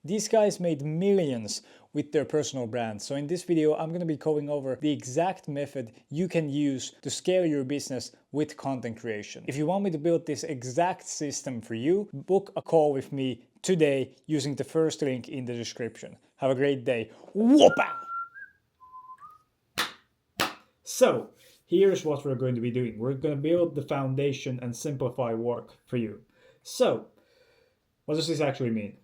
These guys made millions with their personal brand. So in this video, I'm going to be going over the exact method you can use to scale your business with content creation. If you want me to build this exact system for you, book a call with me today using the first link in the description. Have a great day. Whoopa! So here's what we're going to be doing. We're going to build the foundation and simplify work for you. So what does this actually mean?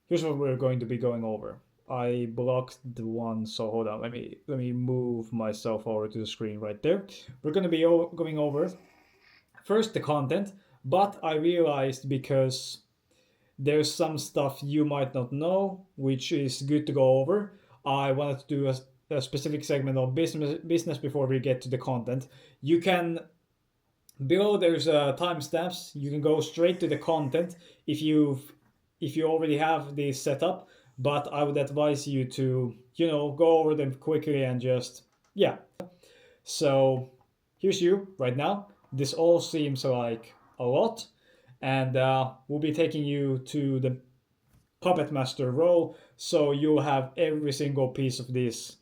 Here's what we're going to be going over. I blocked the one, so hold on. Let me move myself over to the screen right there. We're going to be going over first the content, but I realized because there's some stuff you might not know, which is good to go over. I wanted to do a specific segment of business before we get to the content. You can below there's timestamps. You can go straight to the content if you already have this set up. But I would advise you to, go over them quickly and just, yeah. So here's you right now. This all seems like a lot. And we'll be taking you to the puppet master role. So you'll have every single piece of this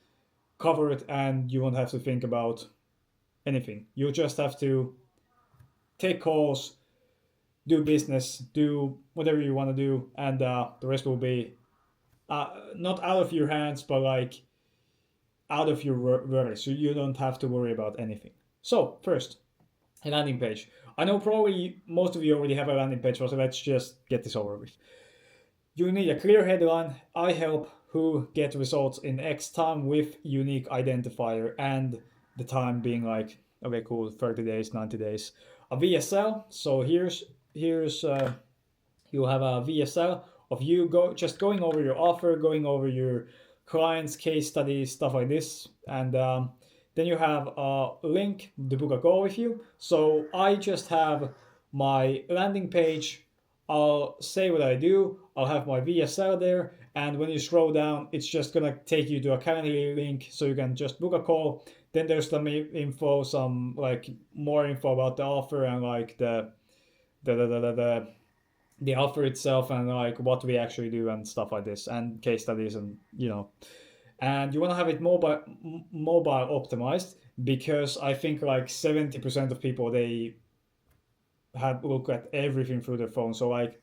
covered and you won't have to think about anything. You'll just have to take calls, do business, do whatever you want to do. And the rest will be not out of your hands, but like out of your worry, so you don't have to worry about anything. So first, a landing page. I know probably most of you already have a landing page, so let's just get this over with. You need a clear headline. I help who get results in X time with unique identifier, and the time being like, okay, cool, 30 days, 90 days. A VSL. So here's you'll have a VSL of you just going over your offer, going over your clients, case studies, stuff like this. And then you have a link to book a call with you. So I just have my landing page. I'll say what I do. I'll have my VSL there. And when you scroll down, it's just going to take you to a Calendly link. So you can just book a call. Then there's some info, some like more info about the offer and like the offer itself and like what we actually do and stuff like this and case studies and and you want to have it mobile optimized, because I think like 70% of people, they have look at everything through their phone. So like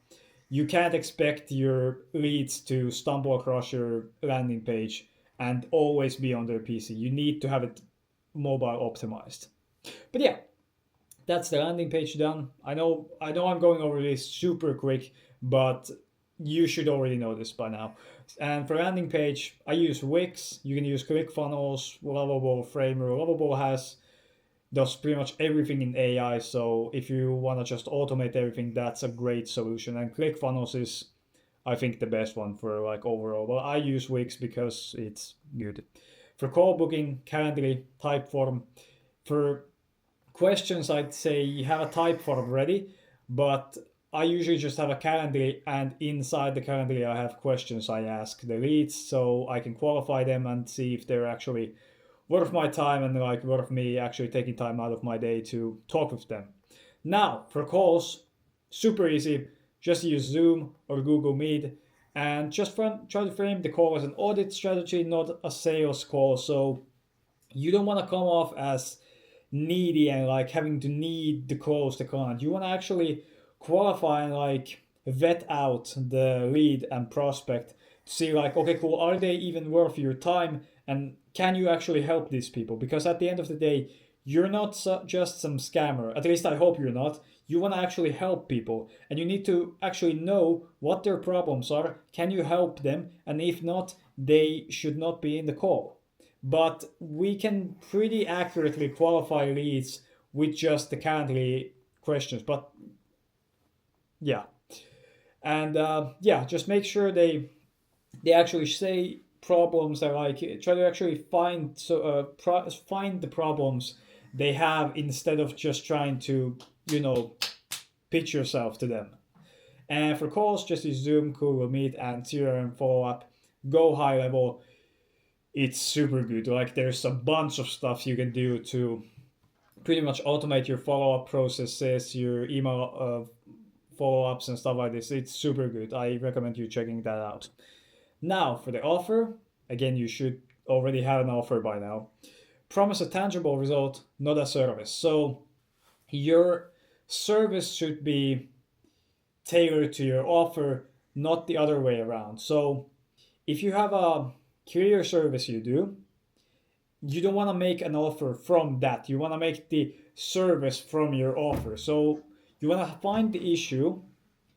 you can't expect your leads to stumble across your landing page and always be on their PC. You need to have it mobile optimized. But yeah, that's the landing page done. I know I'm going over this super quick, but you should already know this by now. And for landing page, I use Wix. You can use ClickFunnels, Lovable, Framer. Lovable does pretty much everything in AI. So if you want to just automate everything, that's a great solution. And ClickFunnels is, I think, the best one for like overall. Well, I use Wix because it's good. For call booking, Calendly, Typeform. For questions, I'd say you have a Typeform ready, but I usually just have a Calendly, and inside the Calendly I have questions I ask the leads so I can qualify them and see if they're actually worth my time and like worth me actually taking time out of my day to talk with them. Now for calls, super easy. Just use Zoom or Google Meet and just try to frame the call as an audit strategy, not a sales call. So you don't want to come off as needy and like having to need to close the client. You want to actually qualify and like vet out the lead and prospect to see like, okay, cool, are they even worth your time and can you actually help these people? Because at the end of the day, you're not just some scammer. At least I hope you're not. You want to actually help people and you need to actually know what their problems are. Can you help them? And if not, they should not be in the call. But we can pretty accurately qualify leads with just the Calendly questions. But yeah, and just make sure they actually say problems that like try to actually find find the problems they have instead of just trying to pitch yourself to them. And for calls, just use Zoom, Google Meet, and CRM follow up. Go high level. It's super good. Like there's a bunch of stuff you can do to pretty much automate your follow-up processes, your email follow-ups and stuff like this. It's super good. I recommend you checking that out. Now, for the offer, again, you should already have an offer by now. Promise a tangible result, not a service. So your service should be tailored to your offer, not the other way around. So if you have a career service you don't want to make an offer from that. You want to make the service from your offer. So you want to find the issue,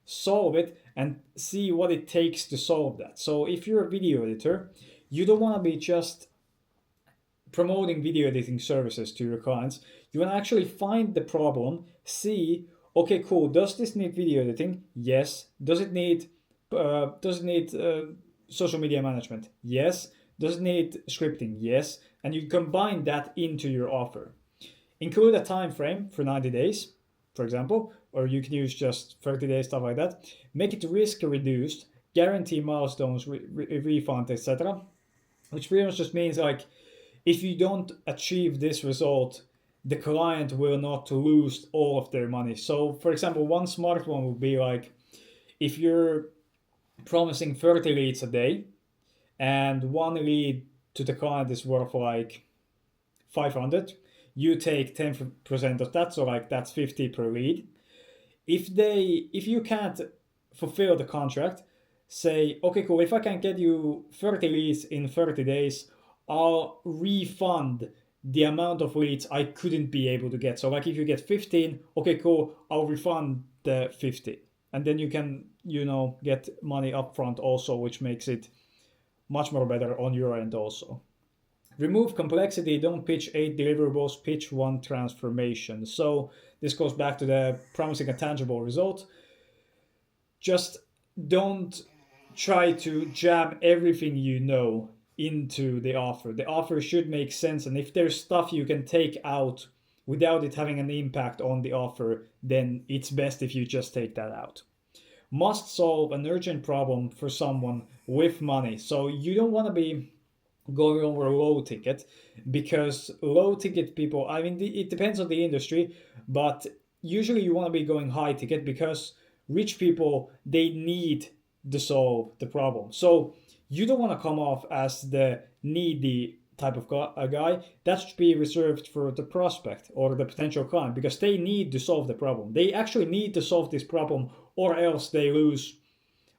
solve it, and see what it takes to solve that. So if you're a video editor, you don't want to be just promoting video editing services to your clients. You want to actually find the problem, see, okay, cool, does this need video editing? Yes. Does it need social media management? Yes. Does it need scripting? Yes. And you combine that into your offer. Include a time frame for 90 days, for example, or you can use just 30 days, stuff like that. Make it risk reduced, guarantee milestones, refund, etc. Which pretty much just means like, if you don't achieve this result, the client will not lose all of their money. So, for example, one smart one would be like, if you're promising 30 leads a day, and one lead to the client is worth like 500, you take 10% of that, so like that's 50 per lead. If you can't fulfill the contract, say, okay, cool, if I can get you 30 leads in 30 days, I'll refund the amount of leads I couldn't be able to get. So like if you get 15, okay, cool, I'll refund the 50. And then you can, get money upfront also, which makes it much more better on your end also. Remove complexity, don't pitch 8 deliverables, pitch 1 transformation. So this goes back to the promising a tangible result. Just don't try to jam everything you know into the offer. The offer should make sense, and if there's stuff you can take out without it having an impact on the offer, then it's best if you just take that out. Must solve an urgent problem for someone with money. So you don't want to be going over low ticket, because low ticket people, I mean, it depends on the industry, but usually you want to be going high ticket because rich people, they need to solve the problem. So you don't want to come off as the needy type of guy. That should be reserved for the prospect or the potential client, because they need to solve the problem. They actually need to solve this problem, or else they lose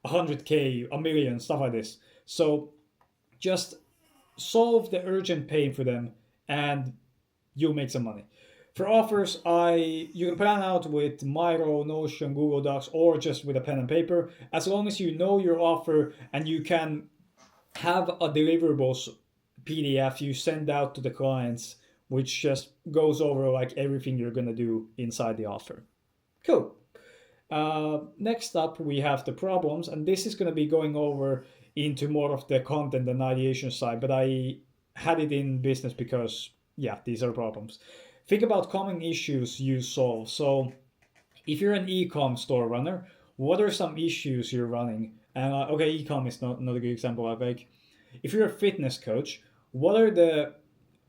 100K, a million, stuff like this. So just solve the urgent pain for them and you'll make some money. For offers, you can plan out with Miro, Notion, Google Docs, or just with a pen and paper, as long as you know your offer and you can have a deliverables PDF you send out to the clients, which just goes over like everything you're gonna do inside the offer. Cool. Next up, we have the problems, and this is gonna be going over into more of the content and ideation side, but I had it in business because, yeah, these are problems. Think about common issues you solve. So if you're an e-com store runner, what are some issues you're running? And okay, e-com is not a good example. Like, if you're a fitness coach, what are the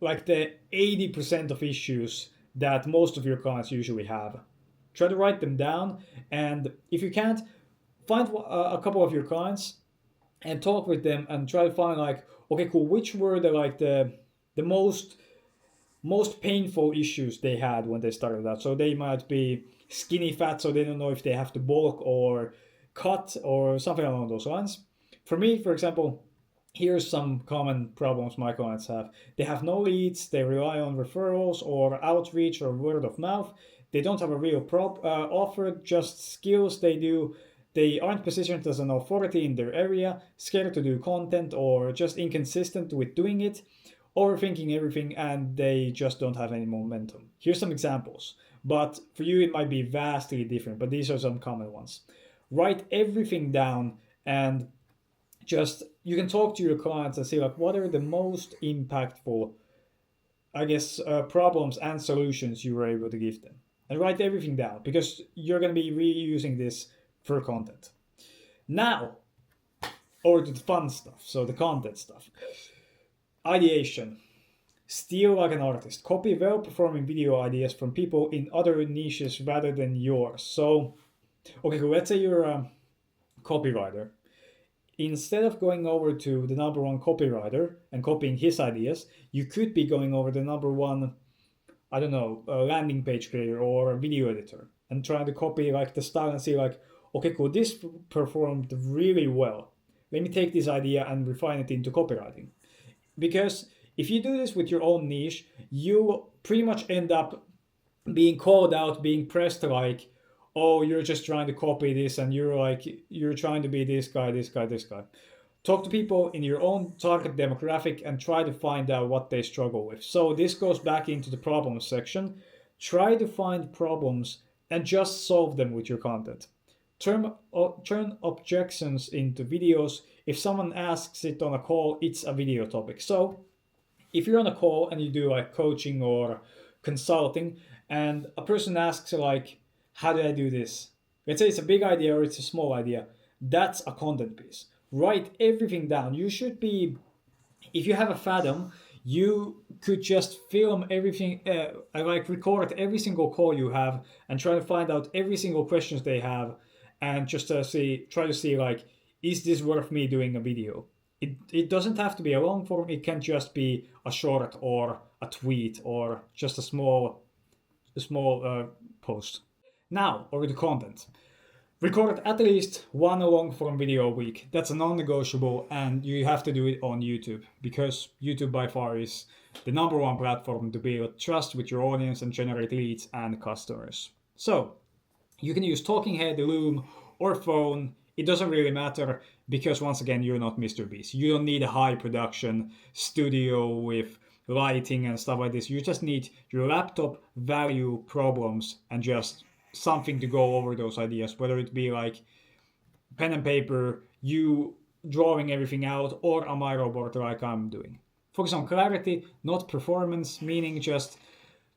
80% of issues that most of your clients usually have? Try to write them down, and if you can't, find a couple of your clients and talk with them and try to find like, okay, cool, which were the most painful issues they had when they started out. So they might be skinny fat, so they don't know if they have to bulk or cut or something along those lines. For me, for example, here's some common problems my clients have. They have no leads, they rely on referrals or outreach or word of mouth. They don't have a real offer, just skills they do. They aren't positioned as an authority in their area, scared to do content, or just inconsistent with doing it, overthinking everything, and they just don't have any momentum. Here's some examples, but for you it might be vastly different, but these are some common ones. Write everything down, and just, you can talk to your clients and see like, what are the most impactful, problems and solutions you were able to give them. And write everything down, because you're going to be reusing this for content. Now, over to the fun stuff, so the content stuff. Ideation. Steal like an artist. Copy well-performing video ideas from people in other niches rather than yours. So, okay, cool. Let's say you're a copywriter. instead of going over to the number one copywriter and copying his ideas, you could be going over the number one, I don't know, a landing page creator or a video editor and trying to copy like the style and see like, okay, cool, this performed really well. Let me take this idea and refine it into copywriting. Because if you do this with your own niche, you pretty much end up being called out, being pressed like, oh, you're just trying to copy this and you're trying to be this guy, this guy, this guy. Talk to people in your own target demographic and try to find out what they struggle with. So this goes back into the problems section. Try to find problems and just solve them with your content. Turn objections into videos. If someone asks it on a call, it's a video topic. So if you're on a call and you do like coaching or consulting and a person asks like, how do I do this? Let's say it's a big idea or it's a small idea. That's a content piece. Write everything down. You should be, if you have a Fathom, you could just film everything, like record every single call you have and try to find out every single questions they have and just try to see like, is this worth me doing a video? It doesn't have to be a long form. It can just be a short or a tweet or just a small post. Now, over to content. Record at least one long form video a week. That's a non-negotiable, and you have to do it on YouTube because YouTube by far is the number one platform to build trust with your audience and generate leads and customers. So you can use talking head, Loom, or phone. It doesn't really matter because once again, you're not Mr. Beast. You don't need a high production studio with lighting and stuff like this. You just need your laptop, value problems, and just something to go over those ideas, whether it be like pen and paper, you drawing everything out, or a Miro board like I'm doing. Focus on clarity, not performance, meaning just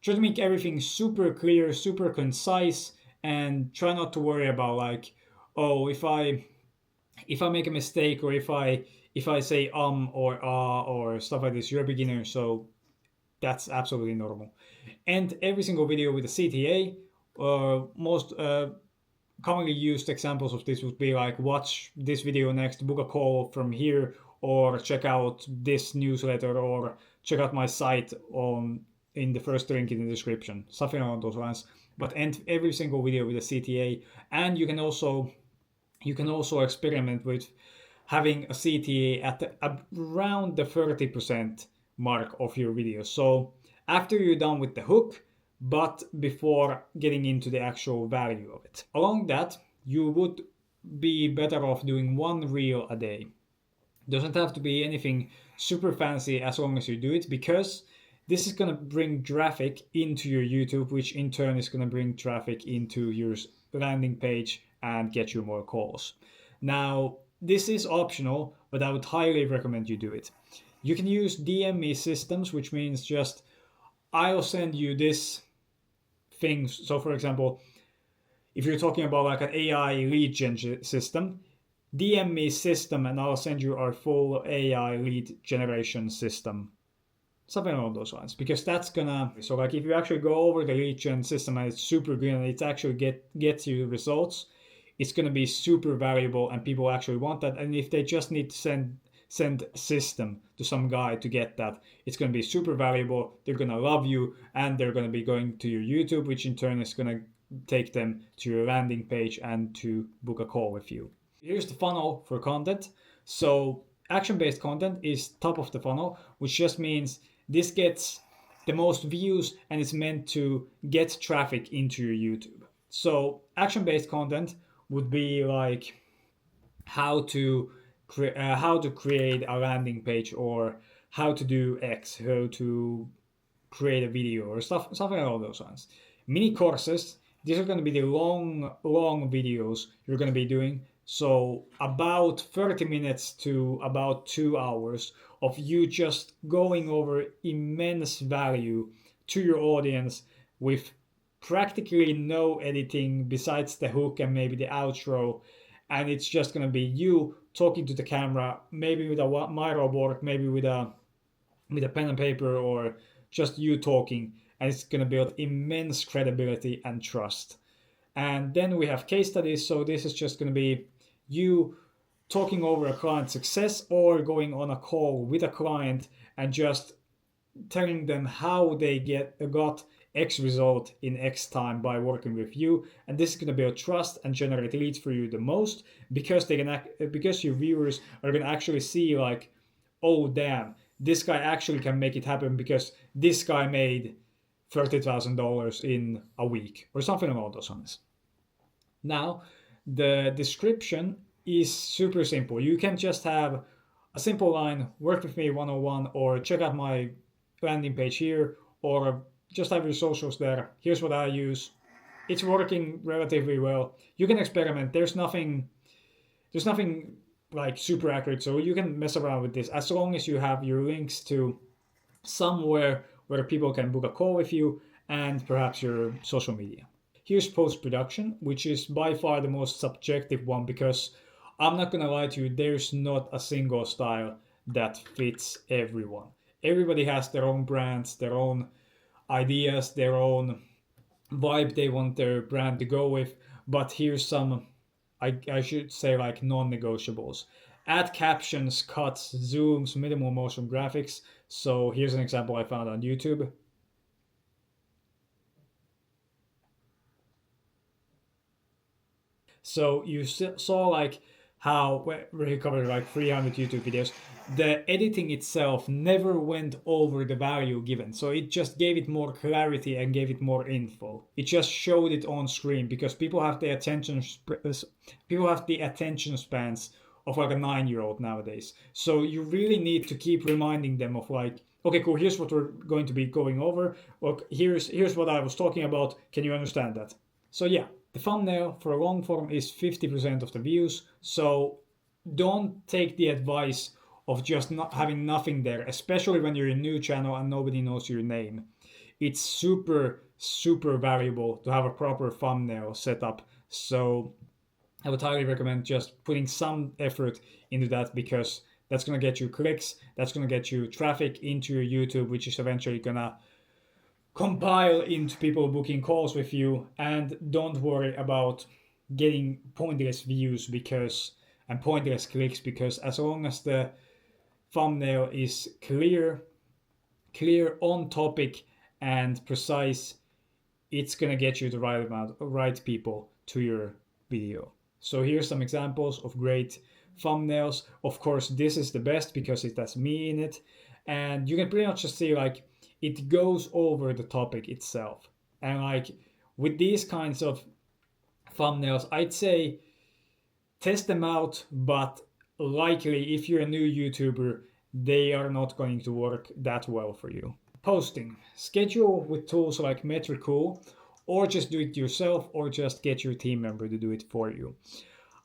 try to make everything super clear, super concise, and try not to worry about like, oh, if I make a mistake or if I say or stuff like this, you're a beginner, so that's absolutely normal. And every single video with a CTA. Most commonly used examples of this would be like watch this video next, book a call from here, or check out this newsletter, or check out my site in the first link in the description, something along those lines. But end every single video with a CTA, and you can also experiment with having a CTA at around the 30% mark of your video. So after you're done with the hook, but before getting into the actual value of it. Along that, you would be better off doing one reel a day. Doesn't have to be anything super fancy as long as you do it, because this is going to bring traffic into your YouTube, which in turn is going to bring traffic into your landing page and get you more calls. Now, this is optional, but I would highly recommend you do it. You can use DM me systems, which means just I'll send you this thing. So for example, if you're talking about like an AI lead gen system, DM me system and I'll send you our full AI lead generation system. Something along those lines, because that's gonna, so like if you actually go over the lead gen system and it's super good and it actually gets you results, it's gonna be super valuable and people actually want that. And if they just need to send system to some guy to get that, it's going to be super valuable. They're going to love you and they're going to be going to your YouTube, which in turn is going to take them to your landing page and to book a call with you. Here's the funnel for content. So action-based content is top of the funnel, which just means this gets the most views and it's meant to get traffic into your YouTube. So action-based content would be like how to create a landing page, or how to do X, how to create a video, or something along those lines. Mini courses, these are going to be the long videos you're going to be doing. So about 30 minutes to about 2 hours of you just going over immense value to your audience with practically no editing besides the hook and maybe the outro. And it's just going to be you talking to the camera, maybe with a Miro board, maybe with a pen and paper, or just you talking, and it's going to build immense credibility and trust. And then we have case studies. So this is just going to be you talking over a client success or going on a call with a client and just telling them how they got X result in X time by working with you, and this is going to build trust and generate leads for you the most because because your viewers are going to actually see like, oh damn, this guy actually can make it happen because this guy made $30,000 in a week or something along those lines. Now, the description is super simple. You can just have a simple line, work with me 101, or check out my landing page here, or just have your socials there. Here's what I use. It's working relatively well. You can experiment. There's nothing like super accurate, so you can mess around with this as long as you have your links to somewhere where people can book a call with you and perhaps your social media. Here's post-production, which is by far the most subjective one because I'm not gonna lie to you, there's not a single style that fits everyone. Everybody has their own brands, their own ideas, their own vibe they want their brand to go with. But here's some, I should say, like non-negotiables. Add captions, cuts, zooms, minimal motion graphics. So here's an example I found on YouTube. So you saw like how where he covered like 300 YouTube videos. The editing itself never went over the value given, so it just gave it more clarity and gave it more info. It just showed it on screen because people have the attention spans of like a 9-year-old nowadays. So you really need to keep reminding them of like, okay, cool. Here's what we're going to be going over. Look, here's what I was talking about. Can you understand that? So yeah, the thumbnail for a long form is 50% of the views. So don't take the advice of just not having nothing there, especially when you're a new channel and nobody knows your name. It's super, super valuable to have a proper thumbnail set up. So I would highly recommend just putting some effort into that because that's going to get you clicks, that's going to get you traffic into your YouTube, which is eventually going to compile into people booking calls with you. And don't worry about getting pointless views and pointless clicks because as long as the thumbnail is clear, on topic, and precise, it's gonna get you the right people to your video. So here's some examples of great thumbnails. Of course, this is the best because it has me in it, and you can pretty much just see like it goes over the topic itself. And like with these kinds of thumbnails, I'd say test them out, but likely if you're a new YouTuber, they are not going to work that well for you. Posting. Schedule with tools like Metricool, or just do it yourself, or just get your team member to do it for you.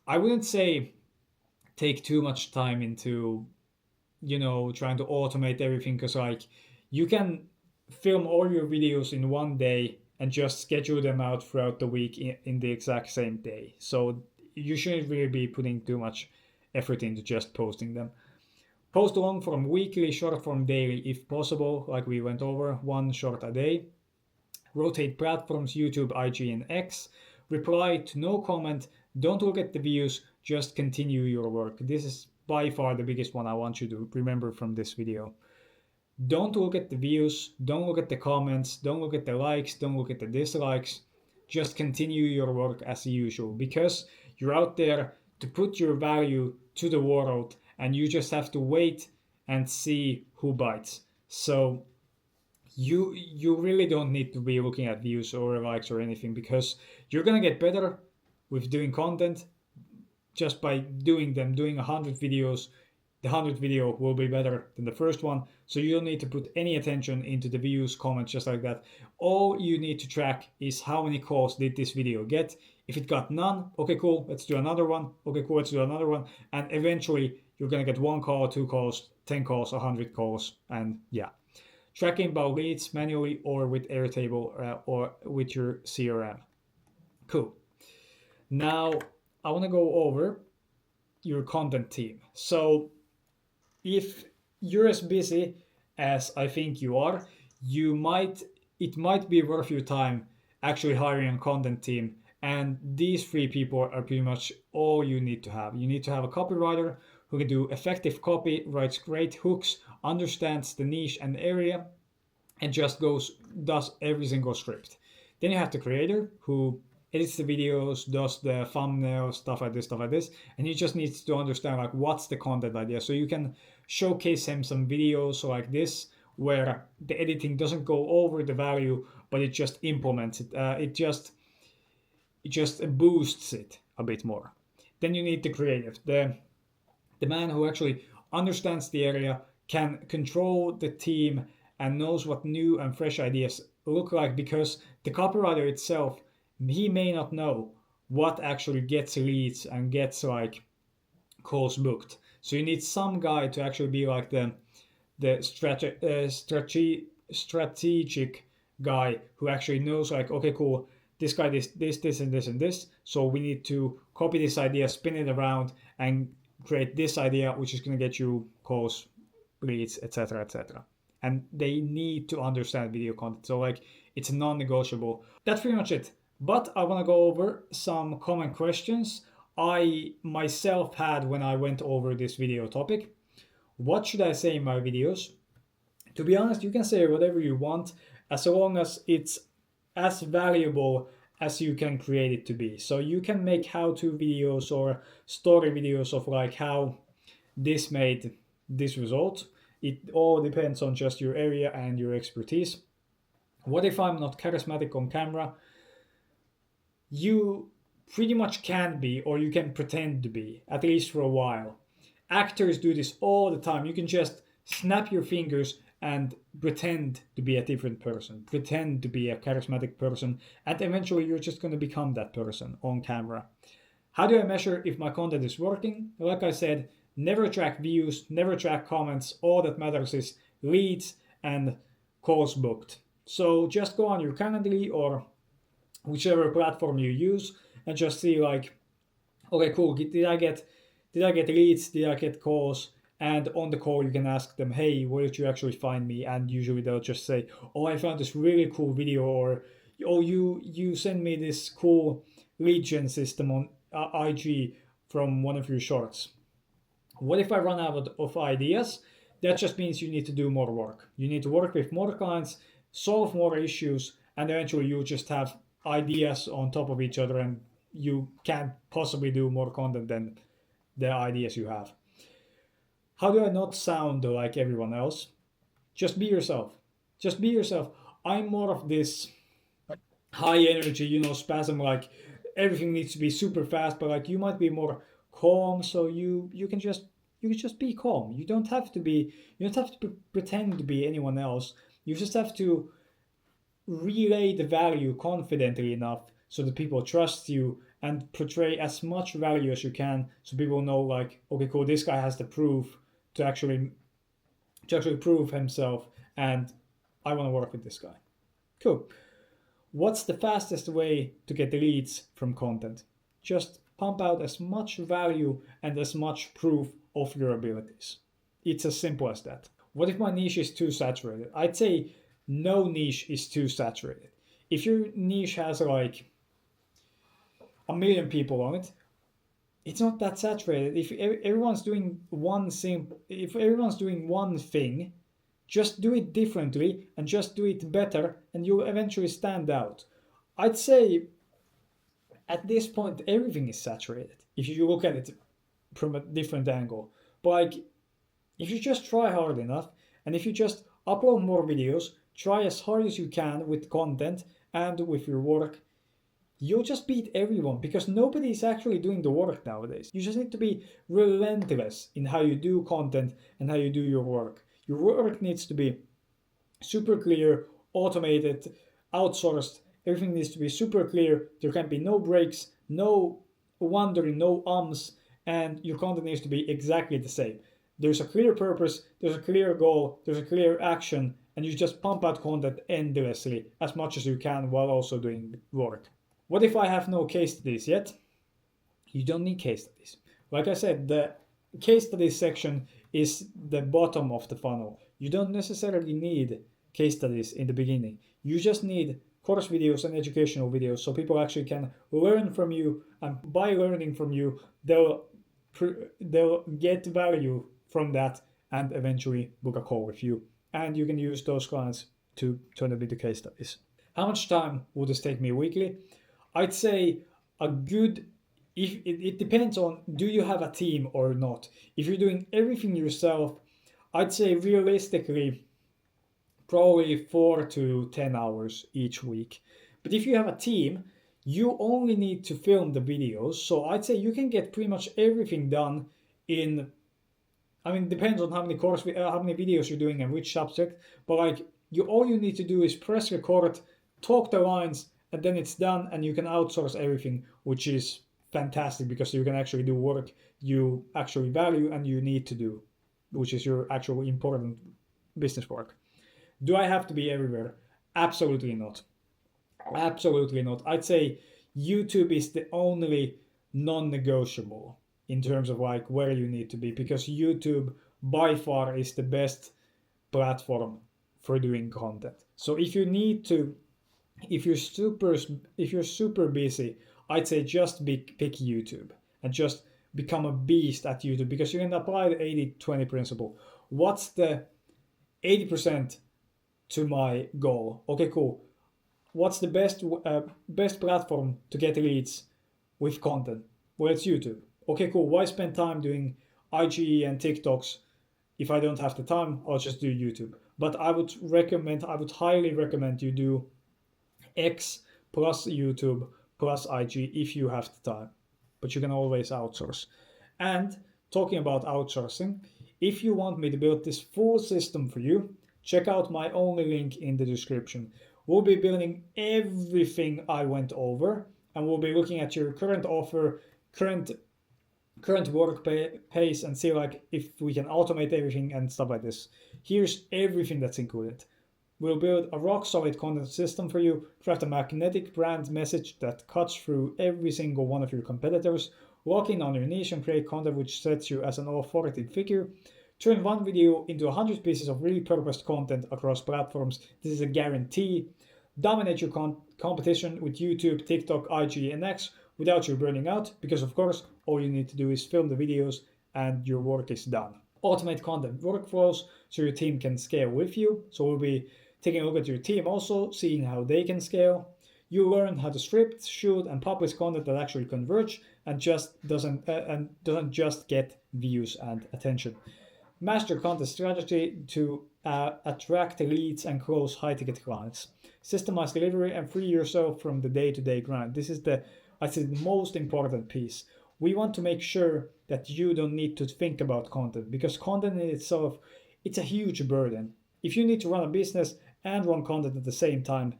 I wouldn't say take too much time into, trying to automate everything because like you can film all your videos in one day and just schedule them out throughout the week in the exact same day. So you shouldn't really be putting too much effort into just posting them. Post long form weekly, short form daily if possible, like we went over, one short a day. Rotate platforms, YouTube, IG, and X. Reply to no comment. Don't look at the views, just continue your work. This is by far the biggest one I want you to remember from this video. Don't look at the views, don't look at the comments, don't look at the likes, don't look at the dislikes. Just continue your work as usual because you're out there to put your value to the world and you just have to wait and see who bites. So you really don't need to be looking at views or likes or anything because you're gonna get better with doing content just by doing 100 videos. The 100th video will be better than the first one, so you don't need to put any attention into the views, comments, just like that. All you need to track is how many calls did this video get. If it got none, okay, cool, let's do another one. Okay, cool, let's do another one. And eventually you're gonna get 1 call, 2 calls, 10 calls, 100 calls, and yeah. Tracking by leads manually or with Airtable or with your CRM. Cool. Now I want to go over your content team. So if you're as busy as I think you are, it might be worth your time actually hiring a content team And these three people are pretty much all you need to have. You need to have a copywriter who can do effective copy, writes great hooks, understands the niche and area, and just does every single script. Then you have the creator who edits the videos, does the thumbnails, stuff like this, and he just needs to understand like what's the content idea. So you can showcase him some videos like this where the editing doesn't go over the value, but it just implements it. It just boosts it a bit more. Then you need the creative, the man who actually understands the area, can control the team, and knows what new and fresh ideas look like, because the copywriter itself, he may not know what actually gets leads and gets like calls booked. So you need some guy to actually be like the strategic guy who actually knows like, okay, cool, this guy this and this and this, so we need to copy this idea, spin it around, and create this idea which is going to get you calls, leads, etc, etc. And they need to understand video content, so like it's non-negotiable. That's pretty much it. But I want to go over some common questions I myself had when I went over this video topic. What should I say in my videos? To be honest, you can say whatever you want as long as it's as valuable as you can create it to be. So you can make how-to videos or story videos of like how this made this result. It all depends on just your area and your expertise. What if I'm not charismatic on camera? You pretty much can be, or you can pretend to be, at least for a while. Actors do this all the time. You can just snap your fingers and pretend to be a different person, pretend to be a charismatic person, and eventually you're just going to become that person on camera. How do I measure if my content is working? Like I said, never track views, never track comments. All that matters is leads and calls booked. So just go on your Calendly or whichever platform you use and just see like, okay, cool, did I get leads, did I get calls? And on the call you can ask them, hey, where did you actually find me? And usually they'll just say, oh, I found this really cool video, or oh, you sent me this cool lead gen system on IG from one of your shorts. What if I run out of ideas? That just means you need to do more work. You need to work with more clients, solve more issues, and eventually you just have ideas on top of each other, and you can't possibly do more content than the ideas you have. How do I not sound like everyone else? Just be yourself. Just be yourself. I'm more of this high energy, spasm, like everything needs to be super fast, but like you might be more calm, so you can just be calm. You don't have to pretend to be anyone else. You just have to relay the value confidently enough so that people trust you, and portray as much value as you can so people know like, okay, cool, this guy has the proof to actually prove himself, and I want to work with this guy. Cool. What's the fastest way to get the leads from content? Just pump out as much value and as much proof of your abilities. It's as simple as that. What if my niche is too saturated? I'd say no niche is too saturated. If your niche has like 1 million people on it, it's not that saturated. If everyone's doing one thing, just do it differently and just do it better, and you'll eventually stand out. I'd say at this point everything is saturated if you look at it from a different angle. But like, if you just try hard enough, and if you just upload more videos, try as hard as you can with content and with your work, you'll just beat everyone, because nobody is actually doing the work nowadays. You just need to be relentless in how you do content and how you do your work. Your work needs to be super clear, automated, outsourced. Everything needs to be super clear. There can be no breaks, no wandering, no ums, and your content needs to be exactly the same. There's a clear purpose, there's a clear goal, there's a clear action, and you just pump out content endlessly as much as you can while also doing work. What if I have no case studies yet? You don't need case studies. Like I said, the case studies section is the bottom of the funnel. You don't necessarily need case studies in the beginning. You just need course videos and educational videos, so people actually can learn from you, and by learning from you, they'll get value from that and eventually book a call with you. And you can use those clients to turn them into case studies. How much time would this take me weekly? I'd say a good, if it depends on, do you have a team or not? If you're doing everything yourself, I'd say realistically probably 4 to 10 hours each week. But if you have a team, you only need to film the videos. So I'd say you can get pretty much everything done in, I mean, it depends on how many videos you're doing and which subject. But like all you need to do is press record, talk the lines, and then it's done, and you can outsource everything, which is fantastic because you can actually do work you actually value and you need to do, which is your actual important business work. Do I have to be everywhere? Absolutely not. Absolutely not. I'd say YouTube is the only non-negotiable in terms of like where you need to be, because YouTube by far is the best platform for doing content. So if you're super busy, I'd say just pick YouTube and just become a beast at YouTube, because you can apply the 80-20 principle. What's the 80% to my goal? Okay, cool. What's the best platform to get leads with content? Well, it's YouTube. Okay, cool. Why spend time doing IG and TikToks if I don't have the time? I'll just do YouTube. But I would highly recommend you do X plus YouTube plus IG if you have the time. But you can always outsource. And talking about outsourcing, if you want me to build this full system for you, check out my only link in the description. We'll be building everything I went over, and we'll be looking at your current offer, current work pace, and see like if we can automate everything and stuff like this. Here's everything that's included. We'll build a rock solid content system for you, craft a magnetic brand message that cuts through every single one of your competitors, lock in on your niche and create content which sets you as an authority figure, turn one video into 100 pieces of repurposed content across platforms. This is a guarantee. Dominate your competition with YouTube, TikTok, IG, and X without you burning out, because of course, all you need to do is film the videos and your work is done. Automate content workflows so your team can scale with you. So we'll be taking a look at your team also, seeing how they can scale. You learn how to script, shoot, and publish content that actually converge and doesn't just get views and attention. Master content strategy to attract leads and close high-ticket clients. Systemize delivery and free yourself from the day-to-day grind. This is the most important piece. We want to make sure that you don't need to think about content, because content in itself, it's a huge burden. If you need to run a business and run content at the same time,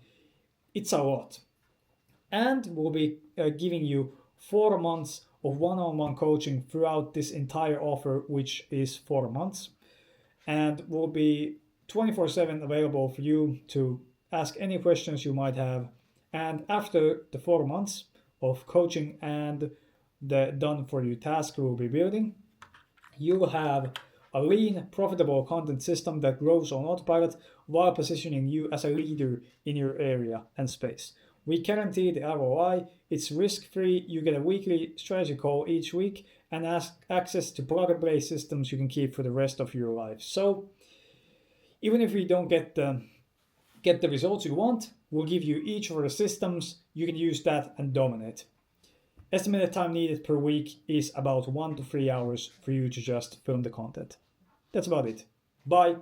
it's a lot. And we'll be giving you 4 months of one-on-one coaching throughout this entire offer, which is 4 months. And we'll be 24/7 available for you to ask any questions you might have. And after the 4 months of coaching and the done for you task we'll be building, you will have a lean, profitable content system that grows on autopilot while positioning you as a leader in your area and space. We guarantee the ROI. It's risk-free. You get a weekly strategy call each week and access to plug-and-play systems you can keep for the rest of your life. So even if we don't get the results you want, we'll give you each of the systems. You can use that and dominate. Estimated time needed per week is about 1 to 3 hours for you to just film the content. That's about it. Bye.